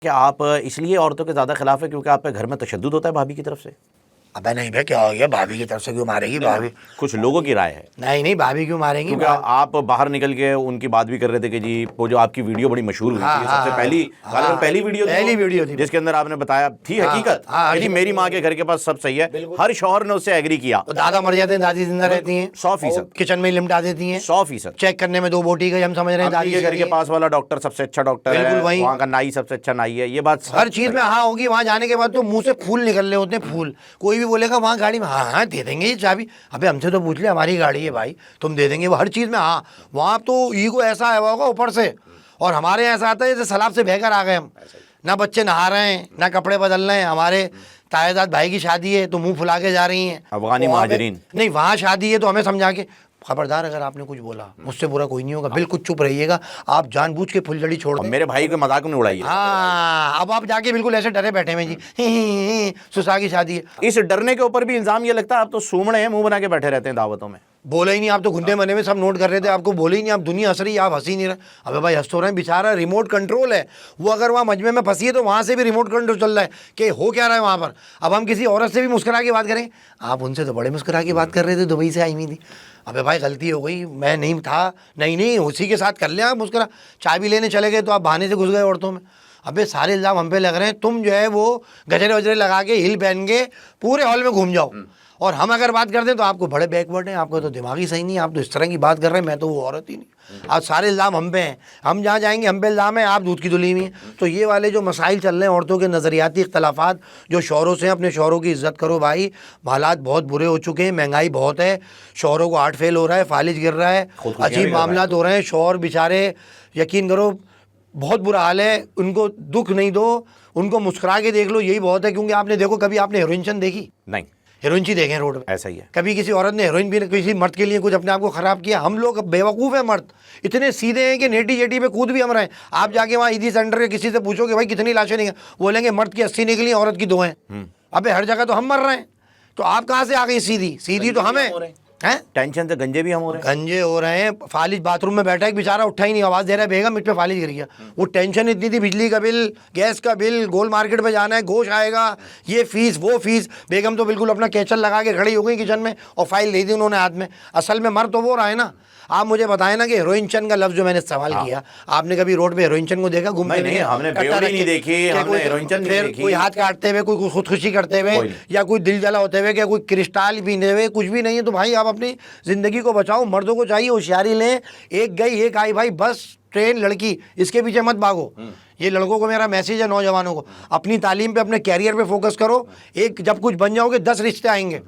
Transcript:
क्या आप इसलिए औरतों के ज़्यादा खिलाफ है क्योंकि आप पे घर में तशद्दुद होता है भाभी की तरफ से? अबे नहीं भैया, क्या हो गया, भाभी की तरफ से क्यों मारेगी भाभी? कुछ लोगों की राय है नहीं नहीं, भाभी क्यों मारेंगी? क्योंकि आप बाहर निकल के उनकी बात भी कर रहे थे कि जी वो जो आपकी वीडियो बड़ी मशहूर हुई थी, सबसे पहली वीडियो थी जिसके अंदर आपने बताया थी हकीकत कि मेरी माँ के घर के पास सब सही है, हर शौहर ने उससे एग्री किया। तो दादा मर जाते हैं, दादी जिंदा रहती हैं 100%, किचन में लिमटा देती हैं 100%। चेक करने में 2 बोटी गई, हम समझ रहे हैं दादी के घर के पास वाला डॉक्टर सबसे अच्छा डॉक्टर है, बिल्कुल वही। वहाँ का नाई सबसे अच्छा नाई है, ये बात हर चीज में हाँ होगी। वहाँ जाने के बाद तो मुंह से फूल निकल रहे होते हैं, फूल। कोई भी बोलेगा वहाँ गाड़ी में हाँ हाँ दे देंगे ये चाबी, अबे हमसे तो पूछ ले, हमारी गाड़ी है भाई, तुम दे देंगे। वो हर चीज में हाँ। वहाँ तो ईगो ऐसा आया होगा ऊपर से, और हमारे ऐसा आता है जैसे सलाब से बहकर आ गए हम। ना बच्चे नहा रहे हैं, ना कपड़े बदल रहे हैं। हमारे ताएदाद भाई की शादी है तो मुंह फुला के जा रही हैं अफगानी महाजरीन। नहीं, वहाँ शादी है तो हमें समझा के, खबरदार अगर आपने कुछ बोला मुझसे बुरा कोई नहीं होगा, बिल्कुल चुप रहिएगा। आप जानबूझ के फुलझड़ी छोड़ दें। मेरे भाई के मजाक में उड़ाइए। हाँ, अब आप जाके बिल्कुल ऐसे डरे बैठे हैं जी, सुसा की शादी है। इस डरने के ऊपर भी इल्जाम ये लगता है आप तो सूमड़े हैं, मुंह बना के बैठे रहते हैं दावतों में। बोले ही नहीं, आप तो घुंडे मने में सब नोट कर रहे थे, आपको बोले ही नहीं, आप दुनिया हंस रही है, आप हंसी नहीं रहे। अबे भाई हंस तो रहे हैं, बेचारा रिमोट कंट्रोल है वो, अगर वहाँ मजमे में फंसी है तो वहाँ से भी रिमोट कंट्रोल चल रहा है कि हो क्या रहा है वहाँ पर। अब हम किसी औरत से भी मुस्कुरा के बात करें, आप उनसे तो बड़े मुस्कुरा के बात कर रहे थे, दुबई से आई हुई थी। अबे भाई गलती हो गई, मैं नहीं था, नहीं उसी के साथ कर लिया आप मुस्कुरा। चाय भी लेने चले गए तो आप बहाने से घुस गए औरतों में। अबे सारे इल्ज़ाम हम पे लग रहे हैं। तुम जो है वो गजरे वजरे लगा के हिल पहन के पूरे हॉल में घूम जाओ, और हम अगर बात करते हैं तो आपको बड़े बैकवर्ड हैं, आपको तो दिमाग ही सही नहीं है, आप तो इस तरह की बात कर रहे हैं, मैं तो वो औरत ही नहीं। आज सारे इल्ज़ाम हम पे हैं, हम जहाँ जाएंगे हम पे इल्ज़ाम है, आप दूध की धुली हुई हैं। तो ये वाले जो मसाइल चल रहे हैं, औरतों के नज़रियाती इख्तलाफात जो शौहरों से हैं, अपने शौहरों की इज़्ज़त करो भाई। हालात बहुत बुरे हो चुके हैं, महंगाई बहुत है, शौहरों को हार्ट फेल हो रहा है, फालिज गिर रहा है, अजीब मामलात हो रहे हैं। शौहर बेचारे, यकीन करो बहुत बुरा हाल है। उनको दुख नहीं दो, उनको मुस्कुरा के देख लो, यही बहुत है। क्योंकि आपने देखो, कभी आपने हीरोइन चंद देखी? नहीं, हीरोइन ची देखें रोड पे, ऐसा ही है। कभी किसी औरत ने हीरोइन भी किसी मर्द के लिए कुछ अपने आप को खराब किया? हम लोग बेवकूफ़ है, मर्द इतने सीधे हैं कि नेटी जेटी पे कूद भी हम रहे हैं। आप जाके वहाँ ईदी सेंटर के किसी से पूछोगे भाई कितनी लाशें निकली, बोलेंगे मर्द की 80 निकली, औरत की 2 हैं। अबे हर जगह तो हम मर रहे हैं, तो आप कहाँ से आ गई? सीधी तो हमें हैं। टेंशन से गंजे भी हम हो रहे हैं, गंजे हो रहे हैं। फालिज बाथरूम में बैठा है बेचारा, उठा ही नहीं, आवाज़ दे रहा है बेगम मुझ पे फालिज गिर गया। वो टेंशन इतनी थी, बिजली का बिल, गैस का बिल, गोल मार्केट में जाना है, गोश्त आएगा, ये फीस वो फीस। बेगम तो बिल्कुल अपना कैचल लगा के खड़ी हो गई किचन में, और फाइल दे दी उन्होंने हाथ में। असल में मर तो वो रहा है ना। आप मुझे बताएं ना कि हीरोइन चंद का लफ्ज़ जो मैंने इस्तेमाल किया, आपने कभी रोड पे हीरोइन चंद को देखा घूमते? नहीं, हमने बेवड़ी नहीं देखी, हमने हीरोइन चंद नहीं देखी। कोई हाथ काटते हुए, कोई खुदकुशी करते हुए, या कोई दिल जला होते हुए, क्या कोई क्रिस्टाल पीने हुए, कुछ भी नहीं है। तो भाई आप अपनी ज़िंदगी को बचाओ। मर्दों को चाहिए होशियारी लें, एक गई एक आई भाई, बस ट्रेन लड़की, इसके पीछे मत भागो। ये लड़कों को मेरा मैसेज है, नौजवानों को, अपनी तालीम पे, अपने कैरियर पे फोकस करो। एक जब कुछ बन जाओगे 10 रिश्ते आएंगे।